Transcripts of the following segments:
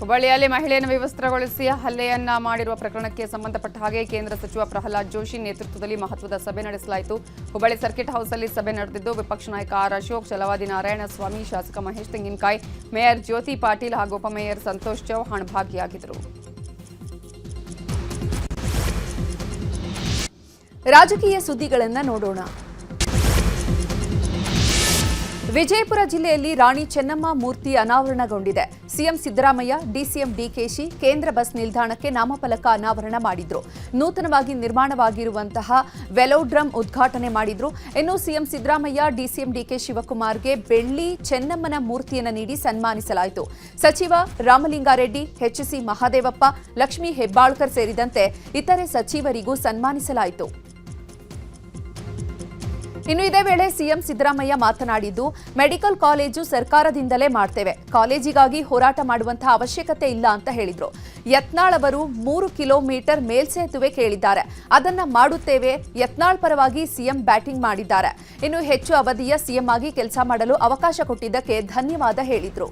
ಹುಬ್ಬಳ್ಳಿಯಲ್ಲಿ ಮಹಿಳೆಯನ್ನು ವಿವಸ್ತ್ರಗೊಳಿಸಿ ಹಲ್ಲೆಯನ್ನ ಮಾಡಿರುವ ಪ್ರಕರಣಕ್ಕೆ ಸಂಬಂಧಪಟ್ಟ ಹಾಗೆ ಕೇಂದ್ರ ಸಚಿವ ಪ್ರಹ್ಲಾದ್ ಜೋಶಿ ನೇತೃತ್ವದಲ್ಲಿ ಮಹತ್ವದ ಸಭೆ ನಡೆಸಲಾಯಿತು. ಹುಬ್ಬಳ್ಳಿ ಸರ್ಕಿಟ್ ಹೌಸ್ನಲ್ಲಿ ಸಭೆ ನಡೆದಿದ್ದು ವಿಪಕ್ಷ ನಾಯಕ ಆರ್ ಅಶೋಕ್, ಛಲವಾದಿ ನಾರಾಯಣಸ್ವಾಮಿ, ಶಾಸಕ ಮಹೇಶ್ ತೆಂಗಿನಕಾಯಿ, ಮೇಯರ್ ಜ್ಯೋತಿ ಪಾಟೀಲ್ ಹಾಗೂ ಉಪಮೇಯರ್ ಸಂತೋಷ್ ಚೌಹಾಣ್ ಭಾಗಿಯಾಗಿದ್ದರು. ರಾಜಕೀಯ ಸುದ್ದಿಗಳನ್ನು ನೋಡೋಣ. ವಿಜಯಪುರ ಜಿಲ್ಲೆಯಲ್ಲಿ ರಾಣಿ ಚೆನ್ನಮ್ಮ ಮೂರ್ತಿ ಅನಾವರಣಗೊಂಡಿದೆ. ಸಿಎಂ ಸಿದ್ದರಾಮಯ್ಯ, ಡಿಸಿಎಂ ಡಿಕೆಶಿ ಕೇಂದ್ರ ಬಸ್ ನಿಲ್ದಾಣಕ್ಕೆ ನಾಮಫಲಕ ಅನಾವರಣ ಮಾಡಿದ್ರು. ನೂತನವಾಗಿ ನಿರ್ಮಾಣವಾಗಿರುವಂತಹ ವೆಲೋಡ್ರಮ್ ಉದ್ಘಾಟನೆ ಮಾಡಿದ್ರು. ಇನ್ನು ಸಿಎಂ ಸಿದ್ದರಾಮಯ್ಯ, ಡಿಸಿಎಂ ಡಿಕೆ ಶಿವಕುಮಾರ್ಗೆ ಬೆಳ್ಳಿ ಚೆನ್ನಮ್ಮನ ಮೂರ್ತಿಯನ್ನು ನೀಡಿ ಸನ್ಮಾನಿಸಲಾಯಿತು. ಸಚಿವ ರಾಮಲಿಂಗಾರೆಡ್ಡಿ, ಎಚ್ಸಿ ಮಹಾದೇವಪ್ಪ, ಲಕ್ಷ್ಮೀ ಹೆಬ್ಬಾಳ್ಕರ್ ಸೇರಿದಂತೆ ಇತರೆ ಸಚಿವರಿಗೂ ಸನ್ಮಾನಿಸಲಾಯಿತು. ಇನ್ನು ಇದೇ ವೇಳೆ ಸಿಎಂ ಸಿದ್ದರಾಮಯ್ಯ ಮಾತನಾಡಿದ್ದು, ಮೆಡಿಕಲ್ ಕಾಲೇಜು ಸರ್ಕಾರದಿಂದಲೇ ಮಾಡ್ತೇವೆ, ಕಾಲೇಜಿಗಾಗಿ ಹೋರಾಟ ಮಾಡುವಂತಹ ಅವಶ್ಯಕತೆ ಇಲ್ಲ ಅಂತ ಹೇಳಿದ್ರು. ಯತ್ನಾಳ್ ಅವರು 3 ಕಿಲೋಮೀಟರ್ ಮೇಲ್ಸೇತುವೆ ಕೇಳಿದ್ದಾರೆ, ಅದನ್ನ ಮಾಡುತ್ತೇವೆ. ಯತ್ನಾಳ್ ಪರವಾಗಿ ಸಿಎಂ ಬ್ಯಾಟಿಂಗ್ ಮಾಡಿದ್ದಾರೆ. ಇನ್ನು ಹೆಚ್ಚು ಅವಧಿಯ ಸಿಎಂ ಆಗಿ ಕೆಲಸ ಮಾಡಲು ಅವಕಾಶ ಕೊಟ್ಟಿದ್ದಕ್ಕೆ ಧನ್ಯವಾದ ಹೇಳಿದ್ರು.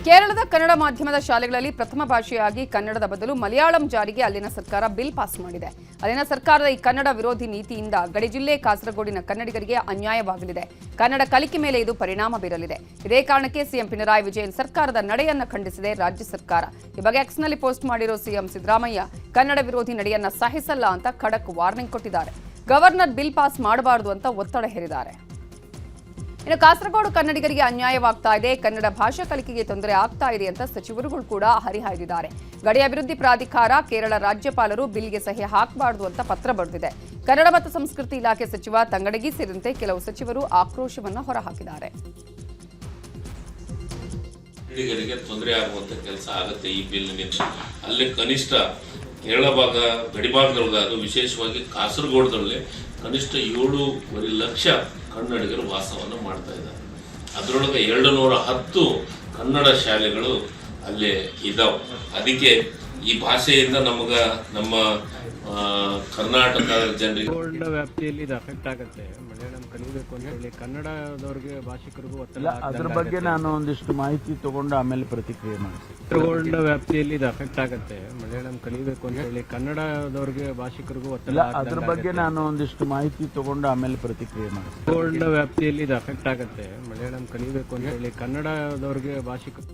ಕೇರಳದ ಕನ್ನಡ ಮಾಧ್ಯಮದ ಶಾಲೆಗಳಲ್ಲಿ ಪ್ರಥಮ ಭಾಷೆಯಾಗಿ ಕನ್ನಡದ ಬದಲು ಮಲಯಾಳಂ ಜಾರಿಗೆ ಅಲ್ಲಿನ ಸರ್ಕಾರ ಬಿಲ್ ಪಾಸ್ ಮಾಡಿದೆ. ಅಲ್ಲಿನ ಸರ್ಕಾರದ ಈ ಕನ್ನಡ ವಿರೋಧಿ ನೀತಿಯಿಂದ ಗಡಿ ಜಿಲ್ಲೆ ಕಾಸರಗೋಡಿನ ಕನ್ನಡಿಗರಿಗೆ ಅನ್ಯಾಯವಾಗಲಿದೆ. ಕನ್ನಡ ಕಲಿಕೆ ಮೇಲೆ ಇದು ಪರಿಣಾಮ ಬೀರಲಿದೆ. ಇದೇ ಕಾರಣಕ್ಕೆ ಸಿಎಂ ಪಿಣರಾಯಿ ವಿಜಯನ್ ಸರ್ಕಾರದ ನಡೆಯನ್ನ ಖಂಡಿಸಿದೆ ರಾಜ್ಯ ಸರ್ಕಾರ. ಈ ಬಗ್ಗೆ ಎಕ್ಸ್ನಲ್ಲಿ ಪೋಸ್ಟ್ ಮಾಡಿರೋ ಸಿಎಂ ಸಿದ್ದರಾಮಯ್ಯ ಕನ್ನಡ ವಿರೋಧಿ ನಡೆಯನ್ನ ಸಹಿಸಲ್ಲ ಅಂತ ಖಡಕ್ ವಾರ್ನಿಂಗ್ ಕೊಟ್ಟಿದ್ದಾರೆ. ಗವರ್ನರ್ ಬಿಲ್ ಪಾಸ್ ಮಾಡಬಾರದು ಅಂತ ಒತ್ತಡ ಹೇರಿದ್ದಾರೆ. ಇನ್ನು ಕಾಸರಗೋಡು ಕನ್ನಡಿಗರಿಗೆ ಅನ್ಯಾಯವಾಗ್ತಾ ಇದೆ, ಕನ್ನಡ ಭಾಷಾ ಕಲಿಕೆಗೆ ತೊಂದರೆ ಆಗ್ತಾ ಇದೆ ಅಂತ ಸಚಿವರುಗಳು ಕೂಡ ಹರಿಹಾಯ್ದಿದ್ದಾರೆ. ಗಡಿ ಅಭಿವೃದ್ಧಿ ಪ್ರಾಧಿಕಾರ, ಕೇರಳ ರಾಜ್ಯಪಾಲರು ಬಿಲ್ಗೆ ಸಹಿ ಹಾಕಬಾರದು ಅಂತ ಪತ್ರ ಬರೆದಿದೆ. ಕನ್ನಡ ಮತ್ತು ಸಂಸ್ಕೃತಿ ಇಲಾಖೆ ಸಚಿವ ತಂಗಡಗಿ ಸೇರಿದಂತೆ ಕೆಲವು ಸಚಿವರು ಆಕ್ರೋಶವನ್ನು ಹೊರಹಾಕಿದ್ದಾರೆ. ಕನ್ನಡಿಗರಿಗೆ ತೊಂದರೆ ಆಗುವಂತ ಕೆಲಸ ಆಗುತ್ತೆ ಈ ಬಿಲ್ನಿಂದ. ಅಲ್ಲಿ ಕನಿಷ್ಠ ಕೇರಳ ಭಾಗ, ಗಡಿಭಾಗದೊಳಗೆ, ಅದು ವಿಶೇಷವಾಗಿ ಕಾಸರಗೋಡದಲ್ಲಿ ಕನಿಷ್ಠ 7.5 ಲಕ್ಷ ಕನ್ನಡಿಗರು ವಾಸವನ್ನು ಮಾಡ್ತಾ ಇದ್ದಾರೆ. ಅದರೊಳಗೆ 210 ಕನ್ನಡ ಶಾಲೆಗಳು ಅಲ್ಲೇ ಇದಾವೆ. ಅದಕ್ಕೆ ಈ ಭಾಷೆಯಿಂದ ನಮ್ಮ ಕರ್ನಾಟಕ ಜನರಿಗೆ ವ್ಯಾಪ್ತಿಯಲ್ಲಿ ಇದು ಅಫೆಕ್ಟ್ ಆಗುತ್ತೆ. ಮಲಯಾಳಂ ಕಲಿಬೇಕು ಅಂತ ಹೇಳಿ ಕನ್ನಡದವರಿಗೆ ಭಾಷಿಕರಿಗೂ ಒತ್ತಡ. ಅದ್ರ ಬಗ್ಗೆ ನಾನು ಒಂದಿಷ್ಟು ಮಾಹಿತಿ ತಗೊಂಡು ಆಮೇಲೆ ಪ್ರತಿಕ್ರಿಯೆ ಮಾಡ್ತೀನಿ. ವ್ಯಾಪ್ತಿಯಲ್ಲಿ ಇದು ಅಫೆಕ್ಟ್ ಆಗುತ್ತೆ. ಮಲಯಾಳಂ ಕಲಿಬೇಕು ಅಂತ ಹೇಳಿ ಕನ್ನಡದವರಿಗೆ ಭಾಷಿಕರಿಗೂ ಒತ್ತಡ. ಅದ್ರ ಬಗ್ಗೆ ನಾನು ಒಂದಿಷ್ಟು ಮಾಹಿತಿ ತಗೊಂಡು ಆಮೇಲೆ ಪ್ರತಿಕ್ರಿಯೆ ಮಾಡ್ತೀನಿ. ವ್ಯಾಪ್ತಿಯಲ್ಲಿ ಇದು ಅಫೆಕ್ಟ್ ಆಗುತ್ತೆ. ಮಲಯಾಳಂ ಕಲಿಬೇಕು ಅಂತ ಹೇಳಿ ಕನ್ನಡದವರಿಗೆ ಭಾಷಿಕರು.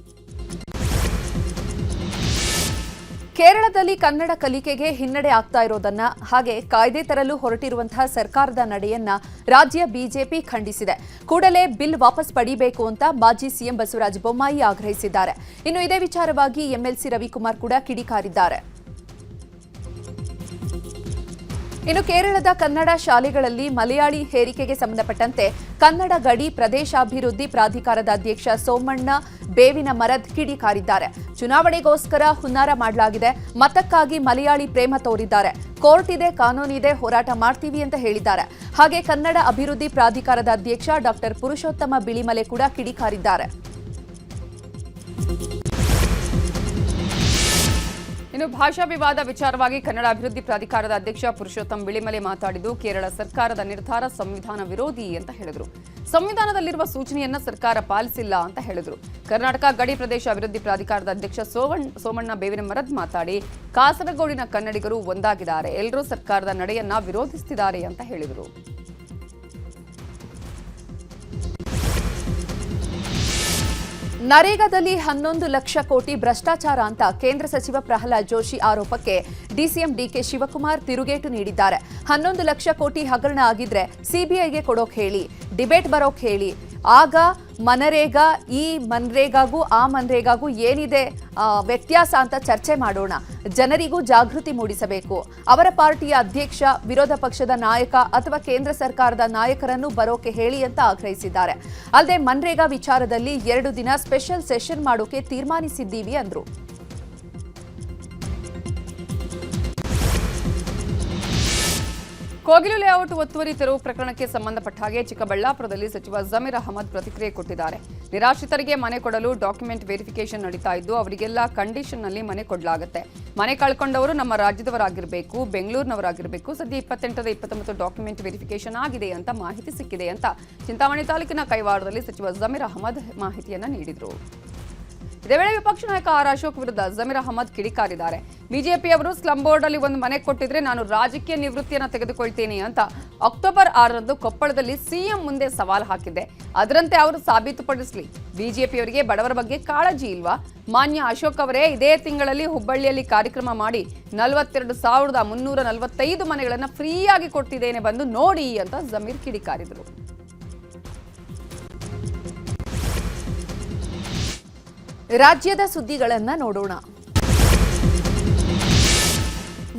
ಕೇರಳದಲ್ಲಿ ಕನ್ನಡ ಕಲಿಕೆಗೆ ಹಿನ್ನಡೆ ಆಗ್ತಾ ಇರೋದನ್ನ, ಹಾಗೆ ಕಾಯ್ದೆ ತರಲು ಹೊರಟಿರುವಂತಹ ಸರ್ಕಾರದ ನಡೆಯನ್ನ ರಾಜ್ಯ ಬಿಜೆಪಿ ಖಂಡಿಸಿದೆ. ಕೂಡಲೇ ಬಿಲ್ ವಾಪಸ್ ಪಡೆಯಬೇಕು ಅಂತ ಮಾಜಿ ಸಿಎಂ ಬಸವರಾಜ ಬೊಮ್ಮಾಯಿ ಆಗ್ರಹಿಸಿದ್ದಾರೆ. ಇನ್ನು ಇದೇ ವಿಚಾರವಾಗಿ ಎಂಎಲ್ಸಿ ರವಿಕುಮಾರ್ ಕೂಡ ಕಿಡಿಕಾರಿದ್ದಾರೆ. ಇನ್ನು ಕೇರಳದ ಕನ್ನಡ ಶಾಲೆಗಳಲ್ಲಿ ಮಲಯಾಳಿ ಹೇರಿಕೆಗೆ ಸಂಬಂಧಪಟ್ಟಂತೆ ಕನ್ನಡ ಗಡಿ ಪ್ರದೇಶಾಭಿವೃದ್ಧಿ ಪ್ರಾಧಿಕಾರದ ಅಧ್ಯಕ್ಷ ಸೋಮಣ್ಣ ಬೇವಿನ ಮರದ್ ಕಿಡಿಕಾರಿದ್ದಾರೆ. ಚುನಾವಣೆಗೋಸ್ಕರ ಹುನ್ನಾರ ಮಾಡಲಾಗಿದೆ, ಮತಕ್ಕಾಗಿ ಮಲಯಾಳಿ ಪ್ರೇಮ ತೋರಿದ್ದಾರೆ, ಕೋರ್ಟ್ ಇದೆ, ಕಾನೂನಿದೆ, ಹೋರಾಟ ಮಾಡ್ತೀವಿ ಅಂತ ಹೇಳಿದ್ದಾರೆ. ಹಾಗೆ ಕನ್ನಡ ಅಭಿವೃದ್ಧಿ ಪ್ರಾಧಿಕಾರದ ಅಧ್ಯಕ್ಷ ಡಾಕ್ಟರ್ ಪುರುಷೋತ್ತಮ ಬಿಳಿಮಲೆ ಕೂಡ ಕಿಡಿಕಾರಿದ್ದಾರೆ. ಇನ್ನು ಭಾಷಾ ವಿವಾದ ವಿಚಾರವಾಗಿ ಕನ್ನಡ ಅಭಿವೃದ್ಧಿ ಪ್ರಾಧಿಕಾರದ ಅಧ್ಯಕ್ಷ ಪುರುಷೋತ್ತಮ ಬಿಳಿಮಲೆ ಮಾತಾಡಿದ್ದು, ಕೇರಳ ಸರ್ಕಾರದ ನಿರ್ಧಾರ ಸಂವಿಧಾನ ವಿರೋಧಿ ಅಂತ ಹೇಳಿದರು. ಸಂವಿಧಾನದಲ್ಲಿರುವ ಸೂಚನೆಯನ್ನ ಸರ್ಕಾರ ಪಾಲಿಸಿಲ್ಲ ಅಂತ ಹೇಳಿದರು. ಕರ್ನಾಟಕ ಗಡಿ ಪ್ರದೇಶ ಅಭಿವೃದ್ಧಿ ಪ್ರಾಧಿಕಾರದ ಅಧ್ಯಕ್ಷ ಸೋಮಣ್ಣ ಬೇವಿನ ಮರದ್ ಮಾತಾಡಿ, ಕಾಸರಗೋಡಿನ ಕನ್ನಡಿಗರು ಒಂದಾಗಿದ್ದಾರೆ, ಎಲ್ಲರೂ ಸರ್ಕಾರದ ನಡೆಯನ್ನ ವಿರೋಧಿಸುತ್ತಿದ್ದಾರೆ ಅಂತ ಹೇಳಿದರು. ನರೇಗಾದಲ್ಲಿ 11 ಲಕ್ಷ ಕೋಟಿ ಭ್ರಷ್ಟಾಚಾರ ಅಂತ ಕೇಂದ್ರ ಸಚಿವ ಪ್ರಹ್ಲಾದ್ ಜೋಶಿ ಆರೋಪಕ್ಕೆ ಡಿಸಿಎಂ ಡಿಕೆ ಶಿವಕುಮಾರ್ ತಿರುಗೇಟು ನೀಡಿದ್ದಾರೆ. 11 ಲಕ್ಷ ಕೋಟಿ ಹಗರಣ ಆಗಿದ್ರೆ ಸಿಬಿಐಗೆ ಕೊಡೋಕ್ ಹೇಳಿ, ಡಿಬೇಟ್ ಬರೋಕ್ ಹೇಳಿ, ಆಗ ಮನರೇಗಾ, ಈ ಮನ್ರೇಗಾಗೂ ಆ ಮನ್ರೇಗಾಗೂ ಏನಿದೆ ವ್ಯತ್ಯಾಸ ಅಂತ ಚರ್ಚೆ ಮಾಡೋಣ, ಜನರಿಗೂ ಜಾಗೃತಿ ಮೂಡಿಸಬೇಕು, ಅವರ ಪಾರ್ಟಿಯ ಅಧ್ಯಕ್ಷ, ವಿರೋಧ ಪಕ್ಷದ ನಾಯಕ ಅಥವಾ ಕೇಂದ್ರ ಸರ್ಕಾರದ ನಾಯಕರನ್ನು ಬರೋಕೆ ಹೇಳಿ ಅಂತ ಆಗ್ರಹಿಸಿದ್ದಾರೆ. ಅಲ್ಲದೆ ಮನ್ರೇಗಾ ವಿಚಾರದಲ್ಲಿ 2 ದಿನ ಸ್ಪೆಷಲ್ ಸೆಷನ್ ಮಾಡೋಕೆ ತೀರ್ಮಾನಿಸಿದ್ದೀವಿ ಅಂದ್ರು. ಕೋಗಿಲು ಲೇಔಟ್ ಒತ್ತುವರಿ ತೆರವು ಪ್ರಕರಣಕ್ಕೆ ಸಂಬಂಧಪಟ್ಟ ಹಾಗೆ ಚಿಕ್ಕಬಳ್ಳಾಪುರದಲ್ಲಿ ಸಚಿವ ಜಮೀರ್ ಅಹಮದ್ ಪ್ರತಿಕ್ರಿಯೆ ಕೊಟ್ಟಿದ್ದಾರೆ. ನಿರಾಶ್ರಿತರಿಗೆ ಮನೆ ಕೊಡಲು ಡಾಕ್ಯುಮೆಂಟ್ ವೆರಿಫಿಕೇಶನ್ ನಡೀತಾ ಇದ್ದು ಅವರಿಗೆಲ್ಲ ಕಂಡೀಷನ್ನಲ್ಲಿ ಮನೆ ಕೊಡಲಾಗುತ್ತೆ. ಮನೆ ಕಳ್ಕೊಂಡವರು ನಮ್ಮ ರಾಜ್ಯದವರಾಗಿರಬೇಕು, ಬೆಂಗಳೂರಿನವರಾಗಿರಬೇಕು. ಸದ್ಯ 28-29 ಡಾಕ್ಯುಮೆಂಟ್ ವೆರಿಫಿಕೇಶನ್ ಆಗಿದೆ ಅಂತ ಮಾಹಿತಿ ಸಿಕ್ಕಿದೆ ಅಂತ ಚಿಂತಾಮಣಿ ತಾಲೂಕಿನ ಕೈವಾಡದಲ್ಲಿ ಸಚಿವ ಜಮೀರ್ ಅಹಮದ್ ಮಾಹಿತಿಯನ್ನ ನೀಡಿದರು. ಇದೇ ವೇಳೆ ವಿಪಕ್ಷ ನಾಯಕ ಆರ್ ಅಶೋಕ್ ವಿರುದ್ಧ ಜಮೀರ್ ಅಹಮದ್ ಕಿಡಿಕಾರಿದ್ದಾರೆ. ಬಿಜೆಪಿಯವರು ಸ್ಲಂ ಬೋರ್ಡ್ ಅಲ್ಲಿ ಒಂದು ಮನೆ ಕೊಟ್ಟಿದ್ರೆ ನಾನು ರಾಜಕೀಯ ನಿವೃತ್ತಿಯನ್ನು ತೆಗೆದುಕೊಳ್ತೀನಿ ಅಂತ ಅಕ್ಟೋಬರ್ 6ರಂದು ಕೊಪ್ಪಳದಲ್ಲಿ ಸಿಎಂ ಮುಂದೆ ಸವಾಲು ಹಾಕಿದ್ದೆ. ಅದರಂತೆ ಅವರು ಸಾಬೀತುಪಡಿಸಲಿ. ಬಿಜೆಪಿಯವರಿಗೆ ಬಡವರ ಬಗ್ಗೆ ಕಾಳಜಿ ಇಲ್ವಾ? ಮಾನ್ಯ ಅಶೋಕ್ ಅವರೇ ಇದೇ ತಿಂಗಳಲ್ಲಿ ಹುಬ್ಬಳ್ಳಿಯಲ್ಲಿ ಕಾರ್ಯಕ್ರಮ ಮಾಡಿ 42,345 ಮನೆಗಳನ್ನು ಫ್ರೀಯಾಗಿ ಕೊಡ್ತಿದ್ದೇನೆ, ಬಂದು ನೋಡಿ ಅಂತ ಜಮೀರ್ ಕಿಡಿಕಾರಿದರು. ರಾಜ್ಯದ ಸುದ್ದಿಗಳನ್ನ ನೋಡೋಣ.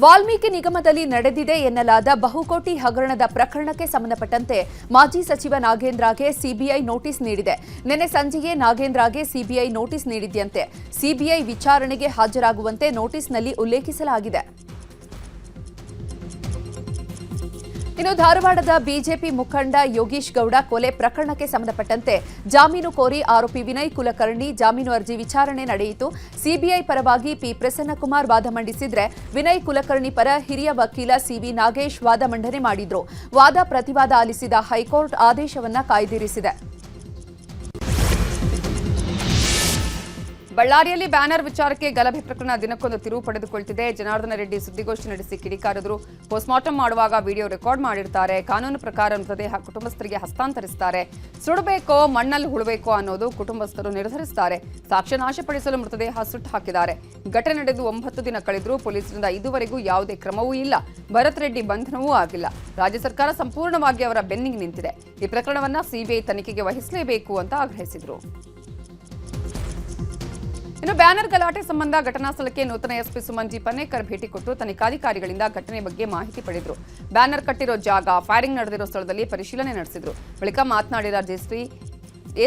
ವಾಲ್ಮೀಕಿ ನಿಗಮದಲ್ಲಿ ನಡೆದಿದೆ ಎನ್ನಲಾದ ಬಹುಕೋಟಿ ಹಗರಣದ ಪ್ರಕರಣಕ್ಕೆ ಸಂಬಂಧಪಟ್ಟಂತೆ ಮಾಜಿ ಸಚಿವ ನಾಗೇಂದ್ರಗೆ ಸಿಬಿಐ ನೋಟಿಸ್ ನೀಡಿದೆ. ನಿನ್ನೆ ಸಂಜೆಯೇ ನಾಗೇಂದ್ರಗೆ ಸಿಬಿಐ ನೋಟಿಸ್ ನೀಡಿದ್ದಂತೆ ಸಿಬಿಐ ವಿಚಾರಣೆಗೆ ಹಾಜರಾಗುವಂತೆ ನೋಟಿಸ್ನಲ್ಲಿ ಉಲ್ಲೇಖಿಸಲಾಗಿದೆ. ಇನ್ನು ಧಾರವಾಡದ ಬಿಜೆಪಿ ಮುಖಂಡ ಯೋಗೀಶ್ ಗೌಡ ಕೊಲೆ ಪ್ರಕರಣಕ್ಕೆ ಸಂಬಂಧಪಟ್ಟಂತೆ ಜಾಮೀನು ಕೋರಿ ಆರೋಪಿ ವಿನಯ್ ಕುಲಕರ್ಣಿ ಜಾಮೀನು ಅರ್ಜಿ ವಿಚಾರಣೆ ನಡೆಯಿತು. ಸಿಬಿಐ ಪರವಾಗಿ ಪಿ ಪ್ರಸನ್ನಕುಮಾರ್ ವಾದ ಮಂಡಿಸಿದ್ರೆ ವಿನಯ್ ಕುಲಕರ್ಣಿ ಪರ ಹಿರಿಯ ವಕೀಲ ಸಿವಿ ನಾಗೇಶ್ ವಾದ ಮಂಡನೆ ಮಾಡಿದ್ರು. ವಾದ ಪ್ರತಿವಾದ ಆಲಿಸಿದ ಹೈಕೋರ್ಟ್ ಆದೇಶವನ್ನ ಕಾಯ್ದಿರಿಸಿದೆ. ಬಳ್ಳಾರಿಯಲ್ಲಿ ಬ್ಯಾನರ್ ವಿಚಾರಕ್ಕೆ ಗಲಭೆ ಪ್ರಕರಣ ದಿನಕ್ಕೊಂದು ತಿರುವು ಪಡೆದುಕೊಳ್ತಿದೆ. ಜನಾರ್ದನ ರೆಡ್ಡಿ ಸುದ್ದಿಗೋಷ್ಠಿ ನಡೆಸಿ ಕಿಡಿಕಾರಿದ್ರು. ಪೋಸ್ಟ್ಮಾರ್ಟಂ ಮಾಡುವಾಗ ವಿಡಿಯೋ ರೆಕಾರ್ಡ್ ಮಾಡಿರ್ತಾರೆ. ಕಾನೂನು ಪ್ರಕಾರ ಮೃತದೇಹ ಕುಟುಂಬಸ್ಥರಿಗೆ ಹಸ್ತಾಂತರಿಸುತ್ತಾರೆ. ಸುಡಬೇಕೋ ಮಣ್ಣಲ್ಲಿ ಹುಳಬೇಕೋ ಅನ್ನೋದು ಕುಟುಂಬಸ್ಥರು ನಿರ್ಧರಿಸುತ್ತಾರೆ. ಸಾಕ್ಷ್ಯ ನಾಶಪಡಿಸಲು ಮೃತದೇಹ ಸುಟ್ಟು ಹಾಕಿದ್ದಾರೆ. ಘಟನೆ ನಡೆದು 9 ದಿನ ಕಳೆದರೂ ಪೊಲೀಸರಿಂದ ಇದುವರೆಗೂ ಯಾವುದೇ ಕ್ರಮವೂ ಇಲ್ಲ. ಭರತ್ ರೆಡ್ಡಿ ಬಂಧನವೂ ಆಗಿಲ್ಲ. ರಾಜ್ಯ ಸರ್ಕಾರ ಸಂಪೂರ್ಣವಾಗಿ ಅವರ ಬೆನ್ನಿಗೆ ನಿಂತಿದೆ. ಈ ಪ್ರಕರಣವನ್ನ ಸಿಬಿಐ ತನಿಖೆಗೆ ವಹಿಸಲೇಬೇಕು ಅಂತ ಆಗ್ರಹಿಸಿದರು. ಇನ್ನು ಬ್ಯಾನರ್ ಗಲಾಟೆ ಸಂಬಂಧ ಘಟನಾ ಸ್ಥಳಕ್ಕೆ ನೂತನ ಎಸ್ಪಿ ಸುಮನ್ ಜಿ ಪನ್ನೇಕರ್ ಭೇಟಿ ಕೊಟ್ಟು ತನಿಖಾಧಿಕಾರಿಗಳಿಂದ ಘಟನೆ ಬಗ್ಗೆ ಮಾಹಿತಿ ಪಡೆದರು. ಬ್ಯಾನರ್ ಕಟ್ಟಿರೋ ಜಾಗ, ಫೈರಿಂಗ್ ನಡೆದಿರೋ ಸ್ಥಳದಲ್ಲಿ ಪರಿಶೀಲನೆ ನಡೆಸಿದರು. ಬಳಿಕ ಮಾತನಾಡಿದ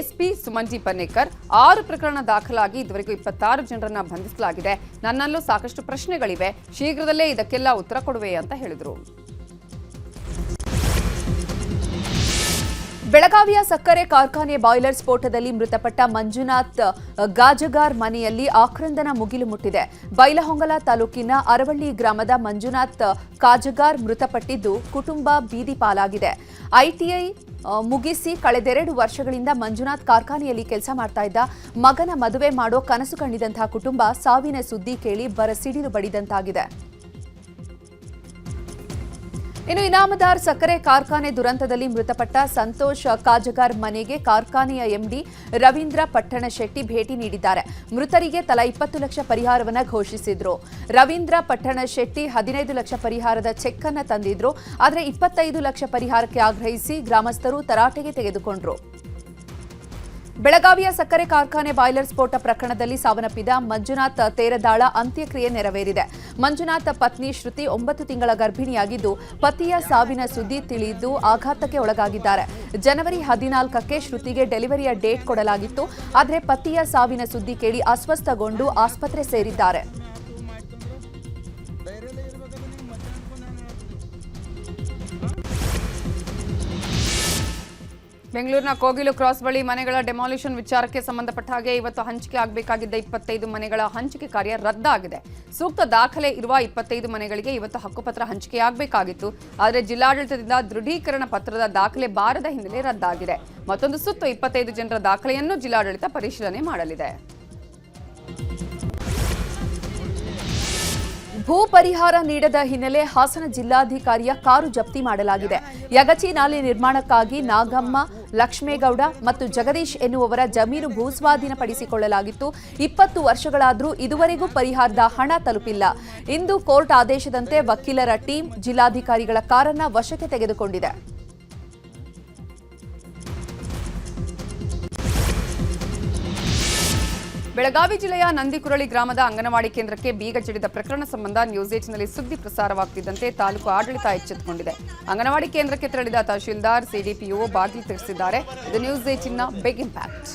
ಎಸ್ಪಿ ಸುಮನ್ ಜಿ ಪನ್ನೇಕರ್ 6 ಪ್ರಕರಣ ದಾಖಲಾಗಿ ಇದುವರೆಗೂ 26 ಜನರನ್ನ ಬಂಧಿಸಲಾಗಿದೆ. ನನ್ನಲ್ಲೂ ಸಾಕಷ್ಟು ಪ್ರಶ್ನೆಗಳಿವೆ. ಶೀಘ್ರದಲ್ಲೇ ಇದಕ್ಕೆಲ್ಲ ಉತ್ತರ ಕೊಡುವೆ ಅಂತ ಹೇಳಿದರು. ಬೆಳಗಾವಿಯ ಸಕ್ಕರೆ ಕಾರ್ಖಾನೆ ಬಾಯ್ಲರ್ ಸ್ಫೋಟದಲ್ಲಿ ಮೃತಪಟ್ಟ ಮಂಜುನಾಥ್ ಗಾಜಗಾರ್ ಮನೆಯಲ್ಲಿ ಆಕ್ರಂದನ ಮುಗಿಲು ಮುಟ್ಟಿದೆ. ಬೈಲಹೊಂಗಲ ತಾಲೂಕಿನ ಅರವಳ್ಳಿ ಗ್ರಾಮದ ಮಂಜುನಾಥ್ ಕಾಜಗಾರ್ ಮೃತಪಟ್ಟಿದ್ದು ಕುಟುಂಬ ಬೀದಿ ಪಾಲಾಗಿದೆ. ಐಟಿಐ ಮುಗಿಸಿ ಕಳೆದೆರಡು ವರ್ಷಗಳಿಂದ ಮಂಜುನಾಥ್ ಕಾರ್ಖಾನೆಯಲ್ಲಿ ಕೆಲಸ ಮಾಡ್ತಾ ಇದ್ದ. ಮಗನ ಮದುವೆ ಮಾಡೋ ಕನಸು ಕಂಡಿದ್ದಂತಹ ಕುಟುಂಬ ಸಾವಿನ ಸುದ್ದಿ ಕೇಳಿ ಬರಸಿಡಿಲು ಬಡಿದಂತಾಗಿದೆ. ಇನ್ನು ಇನಾಮದಾರ್ ಸಕ್ಕರೆ ಕಾರ್ಖಾನೆ ದುರಂತದಲ್ಲಿ ಮೃತಪಟ್ಟ ಸಂತೋಷ್ ಕಾಜಗಾರ್ ಮನೆಗೆ ಕಾರ್ಖಾನೆಯ ಎಂಡಿ ರವೀಂದ್ರ ಪಟ್ಟಣಶೆಟ್ಟಿ ಭೇಟಿ ನೀಡಿದ್ದಾರೆ. ಮೃತರಿಗೆ ತಲಾ 20 ಲಕ್ಷ ಪರಿಹಾರವನ್ನು ಘೋಷಿಸಿದ್ರು. ರವೀಂದ್ರ ಪಟ್ಟಣಶೆಟ್ಟಿ 15 ಲಕ್ಷ ಪರಿಹಾರದ ಚೆಕ್ ಅನ್ನು ತಂದಿದ್ರು. ಆದರೆ 25 ಲಕ್ಷ ಪರಿಹಾರಕ್ಕೆ ಆಗ್ರಹಿಸಿ ಗ್ರಾಮಸ್ಥರು ತರಾಟೆಗೆ ತೆಗೆದುಕೊಂಡ್ರು. ಬೆಳಗಾವಿಯ ಸಕ್ಕರೆ ಕಾರ್ಖಾನೆ ಬಾಯ್ಲರ್ ಸ್ಫೋಟ ಪ್ರಕರಣದಲ್ಲಿ ಸಾವನ್ನಪ್ಪಿದ ಮಂಜುನಾಥ್ ತೇರದಾಳ ಅಂತ್ಯಕ್ರಿಯೆ ನೆರವೇರಿದೆ. ಮಂಜುನಾಥ್ ಪತ್ನಿ ಶ್ರುತಿ 9 ತಿಂಗಳ ಗರ್ಭಿಣಿಯಾಗಿದ್ದು ಪತಿಯ ಸಾವಿನ ಸುದ್ದಿ ತಿಳಿದು ಆಘಾತಕ್ಕೆ ಒಳಗಾಗಿದ್ದಾರೆ. ಜನವರಿ 14ಕ್ಕೆ ಶ್ರುತಿಗೆ ಡೆಲಿವರಿಯ ಡೇಟ್ ಕೊಡಲಾಗಿತ್ತು. ಆದರೆ ಪತಿಯ ಸಾವಿನ ಸುದ್ದಿ ಕೇಳಿ ಅಸ್ವಸ್ಥಗೊಂಡು ಆಸ್ಪತ್ರೆ ಸೇರಿದ್ದಾರೆ. ಬೆಂಗಳೂರಿನ ಕೋಗಿಲು ಕ್ರಾಸ್ ಬಳಿ ಮನೆಗಳ ಡೆಮಾಲಿಷನ್ ವಿಚಾರಕ್ಕೆ ಸಂಬಂಧಪಟ್ಟ ಹಾಗೆ ಇವತ್ತು ಹಂಚಿಕೆ ಆಗಬೇಕಾಗಿದ್ದ 25 ಮನೆಗಳ ಹಂಚಿಕೆ ಕಾರ್ಯ ರದ್ದಾಗಿದೆ. ಸೂಕ್ತ ದಾಖಲೆ ಇರುವ 25 ಮನೆಗಳಿಗೆ ಇವತ್ತು ಹಕ್ಕುಪತ್ರ ಹಂಚಿಕೆಯಾಗಬೇಕಾಗಿತ್ತು. ಆದರೆ ಜಿಲ್ಲಾಡಳಿತದಿಂದ ದೃಢೀಕರಣ ಪತ್ರದ ದಾಖಲೆ ಬಾರದ ಹಿನ್ನೆಲೆ ರದ್ದಾಗಿದೆ. ಮತ್ತೊಂದು ಸುತ್ತು 25 ಜನರ ದಾಖಲೆಯನ್ನು ಜಿಲ್ಲಾಡಳಿತ ಪರಿಶೀಲನೆ ಮಾಡಲಿದೆ. ಭೂ ಪರಿಹಾರ ನೀಡದ ಹಿನ್ನೆಲೆ ಹಾಸನ ಜಿಲ್ಲಾಧಿಕಾರಿಯ ಕಾರು ಜಪ್ತಿ ಮಾಡಲಾಗಿದೆ. ಯಗಚಿ ನಾಲೆ ನಿರ್ಮಾಣಕ್ಕಾಗಿ ನಾಗಮ್ಮ, ಲಕ್ಷ್ಮೇಗೌಡ ಮತ್ತು ಜಗದೀಶ್ ಎನ್ನುವವರ ಜಮೀನು ಭೂಸ್ವಾಧೀನಪಡಿಸಿಕೊಳ್ಳಲಾಗಿತ್ತು. 20 ವರ್ಷಗಳಾದರೂ ಇದುವರೆಗೂ ಪರಿಹಾರದ ಹಣ ತಲುಪಿಲ್ಲ. ಇಂದು ಕೋರ್ಟ್ ಆದೇಶದಂತೆ ವಕೀಲರ ಟೀಮ್ ಜಿಲ್ಲಾಧಿಕಾರಿಗಳ ಕಾರನ್ನ ವಶಕ್ಕೆ ತೆಗೆದುಕೊಂಡಿದೆ. ಬೆಳಗಾವಿ ಜಿಲ್ಲೆಯ ನಂದಿಕುರಳಿ ಗ್ರಾಮದ ಅಂಗನವಾಡಿ ಕೇಂದ್ರಕ್ಕೆ ಬೀಗ ಜಡಿದ ಪ್ರಕರಣ ಸಂಬಂಧ ನ್ಯೂಸ್ 8ನಲ್ಲಿ ಸುದ್ದಿ ಪ್ರಸಾರವಾಗುತ್ತಿದ್ದಂತೆ ತಾಲೂಕು ಆಡಳಿತ ಎಚ್ಚೆತ್ತುಕೊಂಡಿದೆ. ಅಂಗನವಾಡಿ ಕೇಂದ್ರಕ್ಕೆ ತೆರಳಿದ ತಹಶೀಲ್ದಾರ್, ಸಿಡಿಪಿಒ ಬಾಗಿಲು ತೆರೆಸಿದ್ದಾರೆ. ಇದು ನ್ಯೂಸ್ 8ನ ಬಿಗ್ ಇಂಪ್ಯಾಕ್ಟ್.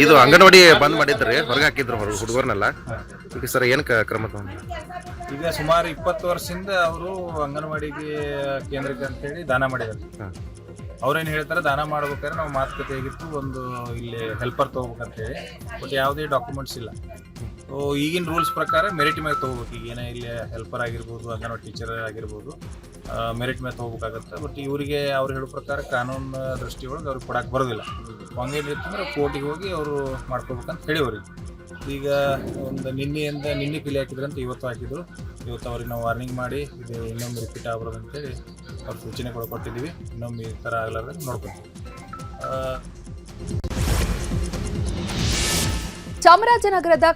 ಇದು ಅಂಗನವಾಡಿ ಬಂದ್ ಮಾಡಿದ್ರಿ, ಹೊರಗೆ ಹಾಕಿದ್ರು ಹುಡುಗರ್ನೆಲ್ಲ. ಈಗ ಸರ್ ಏನು ಕ್ರಮ ತಗೊಂಡ್ರು? ಈಗ ಸುಮಾರು 20 ವರ್ಷದಿಂದ ಅವರು ಅಂಗನವಾಡಿಗೆ ಕೇಂದ್ರಕ್ಕೆ ಅಂತೇಳಿ ದಾನ ಮಾಡಿದ್ದಾರೆ. ಅವ್ರೇನು ಹೇಳ್ತಾರೆ ದಾನ ಮಾಡ್ಬೇಕಾದ್ರೆ ನಾವು ಮಾತುಕತೆ ಆಗಿತ್ತು ಒಂದು ಇಲ್ಲಿ ಹೆಲ್ಪರ್ ತೊಗೋಬೇಕಂತೇಳಿ, ಬಟ್ ಯಾವುದೇ ಡಾಕ್ಯುಮೆಂಟ್ಸ್ ಇಲ್ಲ. ಸೊ ಈಗಿನ ರೂಲ್ಸ್ ಪ್ರಕಾರ ಮೆರಿಟ್ ಮೇಲೆ ತೊಗೋಬೇಕು. ಈಗೇನೇ ಇಲ್ಲಿ ಹೆಲ್ಪರ್ ಆಗಿರ್ಬೋದು, ಅಂಗನವಾಡಿ ಟೀಚರ್ ಆಗಿರ್ಬೋದು, ಮೆರಿಟ್ ಮೇಲೆ ತೊಗೋಬೇಕಾಗತ್ತೆ. ಬಟ್ ಇವರಿಗೆ ಅವ್ರು ಹೇಳೋ ಪ್ರಕಾರ ಕಾನೂನು ದೃಷ್ಟಿಯೊಳಗೆ ಅವ್ರಿಗೆ ಕೊಡಕ್ಕೆ ಬರೋದಿಲ್ಲ. ಹಂಗೇನಿರ್ತಂದ್ರೆ ಕೋರ್ಟಿಗೆ ಹೋಗಿ ಅವರು ಮಾಡ್ಕೋಬೇಕಂತ ಹೇಳಿ ಅವ್ರಿಗೆ. ಈಗ ಒಂದು ನಿನ್ನೆ ಪಿಲಿ ಹಾಕಿದ್ರಂತ ಇವತ್ತು ಹಾಕಿದ್ರು. ಇವತ್ತು ಅವ್ರಿಗೆ ನಾವು ವಾರ್ನಿಂಗ್ ಮಾಡಿ ಇದು ಇನ್ನೊಮ್ಮೆ ರಿಪೀಟ್ ಆಗ್ಬಾರ್ದು ಅಂತೇಳಿ ಅವ್ರ ಸೂಚನೆಗಳು ಕೊಟ್ಟಿದ್ದೀವಿ. ಇನ್ನೊಮ್ಮೆ ಈ ಥರ ಆಗಲಾರ್ದಂಗೆ ನೋಡ್ಕೊತೀವಿ. ಚಾಮರಾಜನಗರದ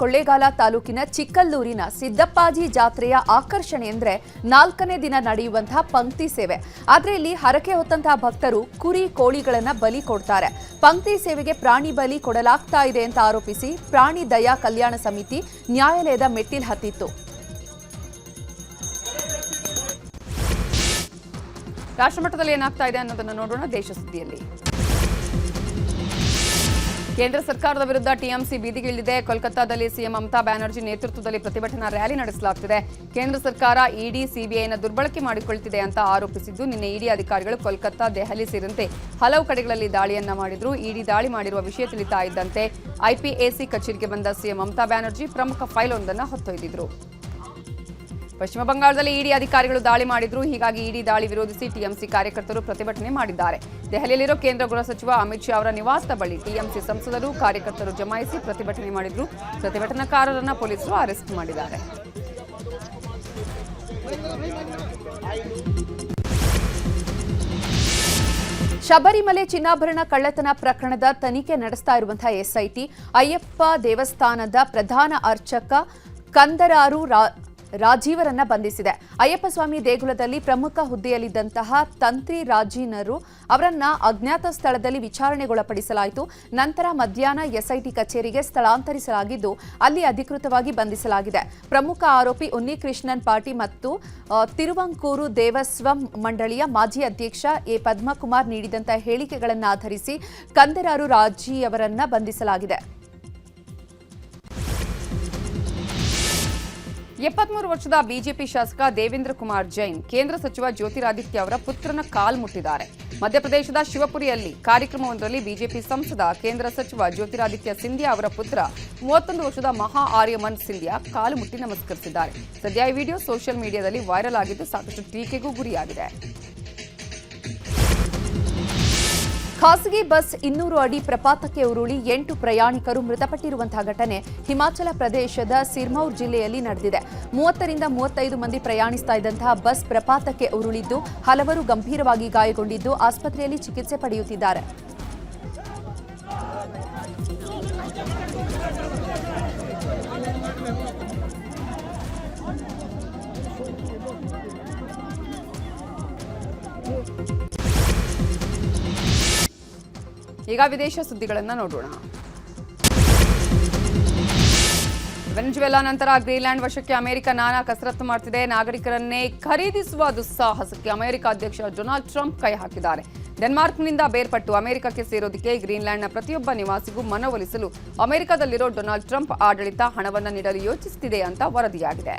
ಕೊಳ್ಳೇಗಾಲ ತಾಲೂಕಿನ ಚಿಕ್ಕಲ್ಲೂರಿನ ಸಿದ್ದಪ್ಪಾಜಿ ಜಾತ್ರೆಯ ಆಕರ್ಷಣೆ ಅಂದ್ರೆ 4ನೇ ದಿನ ನಡೆಯುವಂತಹ ಪಂಕ್ತಿ ಸೇವೆ. ಆದ್ರೆ ಇಲ್ಲಿ ಹರಕೆ ಹೊತ್ತಂತಹ ಭಕ್ತರು ಕುರಿ ಕೋಳಿಗಳನ್ನ ಬಲಿ ಕೊಡ್ತಾರೆ. ಪಂಕ್ತಿ ಸೇವೆಗೆ ಪ್ರಾಣಿ ಬಲಿ ಕೊಡಲಾಗ್ತಾ ಇದೆ ಅಂತ ಆರೋಪಿಸಿ ಪ್ರಾಣಿ ದಯಾ ಕಲ್ಯಾಣ ಸಮಿತಿ ನ್ಯಾಯಾಲಯದ ಮೆಟ್ಟಿಲು ಹತ್ತಿತ್ತು. ರಾಷ್ಟ್ರಮಟ್ಟದಲ್ಲಿ ಏನಾಗ್ತಾ ಇದೆ ಅನ್ನೋದನ್ನು ನೋಡೋಣ ದೇಶ ಸುದ್ದಿಯಲ್ಲಿ. ಕೇಂದ್ರ ಸರ್ಕಾರದ ವಿರುದ್ಧ ಟಿಎಂಸಿ ಬೀದಿಗಿಳಿದಿದೆ. ಕೋಲ್ಕತ್ತಾದಲ್ಲಿ ಸಿಎಂ ಮಮತಾ ಬ್ಯಾನರ್ಜಿ ನೇತೃತ್ವದಲ್ಲಿ ಪ್ರತಿಭಟನಾ ರ್ಯಾಲಿ ನಡೆಸಲಾಗುತ್ತಿದೆ. ಕೇಂದ್ರ ಸರ್ಕಾರ ಇಡಿ ಸಿಬಿಐನ ದುರ್ಬಳಕೆ ಮಾಡಿಕೊಳ್ಳುತ್ತಿದೆ ಅಂತ ಆರೋಪಿಸಿದ್ದು, ನಿನ್ನೆ ಇಡಿ ಅಧಿಕಾರಿಗಳು ಕೋಲ್ಕತ್ತಾ, ದೆಹಲಿ ಸೇರಿದಂತೆ ಹಲವು ಕಡೆಗಳಲ್ಲಿ ದಾಳಿಯನ್ನ ಮಾಡಿದ್ರು. ಇಡಿ ದಾಳಿ ಮಾಡಿರುವ ವಿಷಯ ತಿಳಿತಾ ಇದ್ದಂತೆ ಐಪಿಎಸಿ ಕಚೇರಿಗೆ ಬಂದ ಸಿಎಂ ಮಮತಾ ಬ್ಯಾನರ್ಜಿ ಪ್ರಮುಖ ಫೈಲ್ ಒಂದನ್ನು ಹೊತ್ತೊಯ್ದಿದ್ರು. ಪಶ್ಚಿಮ ಬಂಗಾಳದಲ್ಲಿ ಇಡಿ ಅಧಿಕಾರಿಗಳು ದಾಳಿ ಮಾಡಿದ್ರು. ಹೀಗಾಗಿ ಇಡಿ ದಾಳಿ ವಿರೋಧಿಸಿ ಟಿಎಂಸಿ ಕಾರ್ಯಕರ್ತರು ಪ್ರತಿಭಟನೆ ಮಾಡಿದ್ದಾರೆ. ದೆಹಲಿಯಲ್ಲಿರೋ ಕೇಂದ್ರ ಗೃಹ ಸಚಿವ ಅಮಿತ್ ಶಾ ಅವರ ನಿವಾಸದ ಬಳಿ ಟಿಎಂಸಿ ಸಂಸದರು, ಕಾರ್ಯಕರ್ತರು ಜಮಾಯಿಸಿ ಪ್ರತಿಭಟನೆ ಮಾಡಿದ್ರು. ಪ್ರತಿಭಟನಾಕಾರರನ್ನ ಪೊಲೀಸರು ಅರೆಸ್ಟ್ ಮಾಡಿದ್ದಾರೆ. ಶಬರಿಮಲೆ ಚಿನ್ನಾಭರಣ ಕಳ್ಳತನ ಪ್ರಕರಣದ ತನಿಖೆ ನಡೆಸ್ತಾ ಇರುವಂತಹ ಎಸ್ಐಟಿ ಅಯ್ಯಪ್ಪ ದೇವಸ್ಥಾನದ ಪ್ರಧಾನ ಅರ್ಚಕ ಕಂದರಾರು ರಾಜೀವರನ್ನ ಬಂಧಿಸಿದೆ. ಅಯ್ಯಪ್ಪ ಸ್ವಾಮಿ ದೇಗುಲದಲ್ಲಿ ಪ್ರಮುಖ ಹುದ್ದೆಯಲ್ಲಿದ್ದಂತಹ ತಂತ್ರಿ ರಾಜೀನರು ಅವರನ್ನ ಅಜ್ಞಾತ ಸ್ಥಳದಲ್ಲಿ ವಿಚಾರಣೆಗೊಳಪಡಿಸಲಾಯಿತು. ನಂತರ ಮಧ್ಯಾಹ್ನ ಎಸ್ಐಟಿ ಕಚೇರಿಗೆ ಸ್ಥಳಾಂತರಿಸಲಾಗಿದ್ದು ಅಲ್ಲಿ ಅಧಿಕೃತವಾಗಿ ಬಂಧಿಸಲಾಗಿದೆ. ಪ್ರಮುಖ ಆರೋಪಿ ಉನ್ನಿಕೃಷ್ಣನ್ ಪಾಟಿ ಮತ್ತು ತಿರುವಂಕೂರು ದೇವಸ್ವಂ ಮಂಡಳಿಯ ಮಾಜಿ ಅಧ್ಯಕ್ಷ ಎ ಪದ್ಮಕುಮಾರ್ ನೀಡಿದಂತಹ ಹೇಳಿಕೆಗಳನ್ನು ಆಧರಿಸಿ ಕಂದರಾರು ರಾಜಿಯವರನ್ನ ಬಂಧಿಸಲಾಗಿದೆ. 73 ವರ್ಷದ ಬಿಜೆಪಿ ಶಾಸಕ ದೇವೇಂದ್ರ ಕುಮಾರ್ ಜೈನ್ ಕೇಂದ್ರ ಸಚಿವ ಜ್ಯೋತಿರಾದಿತ್ಯ ಅವರ ಪುತ್ರನ ಕಾಲು ಮುಟ್ಟಿದ್ದಾರೆ. ಮಧ್ಯಪ್ರದೇಶದ ಶಿವಪುರಿಯಲ್ಲಿ ಕಾರ್ಯಕ್ರಮವೊಂದರಲ್ಲಿ ಬಿಜೆಪಿ ಸಂಸದ ಕೇಂದ್ರ ಸಚಿವ ಜ್ಯೋತಿರಾದಿತ್ಯ ಸಿಂಧಿಯಾ ಅವರ ಪುತ್ರ 31 ವರ್ಷದ ಮಹಾ ಆರ್ಯಮನ್ ಸಿಂಧಿಯಾ ಕಾಲು ಮುಟ್ಟಿ ನಮಸ್ಕರಿಸಿದ್ದಾರೆ. ಸದ್ಯ ಈ ವಿಡಿಯೋ ಸೋಷಿಯಲ್ ಮೀಡಿಯಾದಲ್ಲಿ ವೈರಲ್ ಆಗಿದ್ದು ಸಾಕಷ್ಟು ಟೀಕೆಗೂ ಗುರಿಯಾಗಿದೆ. ಖಾಸಗಿ ಬಸ್ 200 ಅಡಿ ಪ್ರಪಾತಕ್ಕೆ ಉರುಳಿ 8 ಪ್ರಯಾಣಿಕರು ಮೃತಪಟ್ಟಿರುವಂತಹ ಘಟನೆ ಹಿಮಾಚಲ ಪ್ರದೇಶದ ಸಿರ್ಮೌರ್ ಜಿಲ್ಲೆಯಲ್ಲಿ ನಡೆದಿದೆ. 30 ರಿಂದ 35 ಮಂದಿ ಪ್ರಯಾಣಿಸ್ತಾ ಇದ್ದಂತಹ ಬಸ್ ಪ್ರಪಾತಕ್ಕೆ ಉರುಳಿದ್ದು ಹಲವರು ಗಂಭೀರವಾಗಿ ಗಾಯಗೊಂಡಿದ್ದು ಆಸ್ಪತ್ರೆಯಲ್ಲಿ ಚಿಕಿತ್ಸೆ ಪಡೆಯುತ್ತಿದ್ದಾರೆ. ಈಗ ವಿದೇಶ ಸುದ್ದಿಗಳನ್ನು ನೋಡೋಣ. ವೆನೆಜುವೆಲಾ ನಂತರ ಗ್ರೀನ್ಲ್ಯಾಂಡ್ ವಶಕ್ಕೆ ಅಮೆರಿಕ ನಾನಾ ಕಸರತ್ತು ಮಾಡುತ್ತಿದೆ. ನಾಗರಿಕರನ್ನೇ ಖರೀದಿಸುವ ದುಸ್ಸಾಹಸಕ್ಕೆ ಅಮೆರಿಕ ಅಧ್ಯಕ್ಷ ಡೊನಾಲ್ಡ್ ಟ್ರಂಪ್ ಕೈ ಹಾಕಿದ್ದಾರೆ. ಡೆನ್ಮಾರ್ಕ್ನಿಂದ ಬೇರ್ಪಟ್ಟು ಅಮೆರಿಕಕ್ಕೆ ಸೇರೋದಕ್ಕೆ ಗ್ರೀನ್ಲ್ಯಾಂಡ್ನ ಪ್ರತಿಯೊಬ್ಬ ನಿವಾಸಿಗೂ ಮನವೊಲಿಸಲು ಅಮೆರಿಕದಲ್ಲಿರೋ ಡೊನಾಲ್ಡ್ ಟ್ರಂಪ್ ಆಡಳಿತ ಹಣವನ್ನು ನೀಡಲು ಯೋಚಿಸುತ್ತಿದೆ ಅಂತ ವರದಿಯಾಗಿದೆ.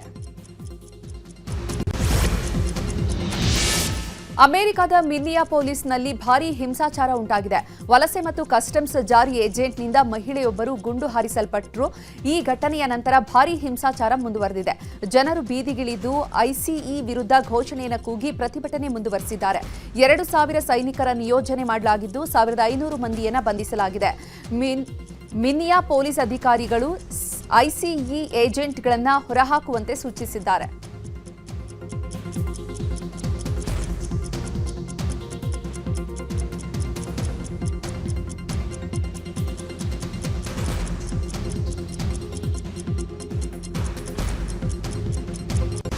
ಅಮೆರಿಕದ ಮಿನ್ನಿಯಾಪೋಲಿಸ್ನಲ್ಲಿ ಭಾರೀ ಹಿಂಸಾಚಾರ ಉಂಟಾಗಿದೆ. ವಲಸೆ ಮತ್ತು ಕಸ್ಟಮ್ಸ್ ಜಾರಿ ಏಜೆಂಟ್ನಿಂದ ಮಹಿಳೆಯೊಬ್ಬರು ಗುಂಡು ಹಾರಿಸಲ್ಪಟ್ಟರು. ಈ ಘಟನೆಯ ನಂತರ ಭಾರೀ ಹಿಂಸಾಚಾರ ಮುಂದುವರೆದಿದೆ. ಜನರು ಬೀದಿಗಿಳಿದು ಐಸಿಇ ವಿರುದ್ಧ ಘೋಷಣೆಯನ್ನು ಕೂಗಿ ಪ್ರತಿಭಟನೆ ಮುಂದುವರೆಸಿದ್ದಾರೆ. 2,000 ಸೈನಿಕರ ನಿಯೋಜನೆ ಮಾಡಲಾಗಿದ್ದು 1,500 ಮಂದಿಯನ್ನು ಬಂಧಿಸಲಾಗಿದೆ. ಮಿನ್ನಿಯಾಪೋಲಿಸ್ ಅಧಿಕಾರಿಗಳು ಐಸಿಇ ಏಜೆಂಟ್ಗಳನ್ನು ಹೊರಹಾಕುವಂತೆ ಸೂಚಿಸಿದ್ದಾರೆ.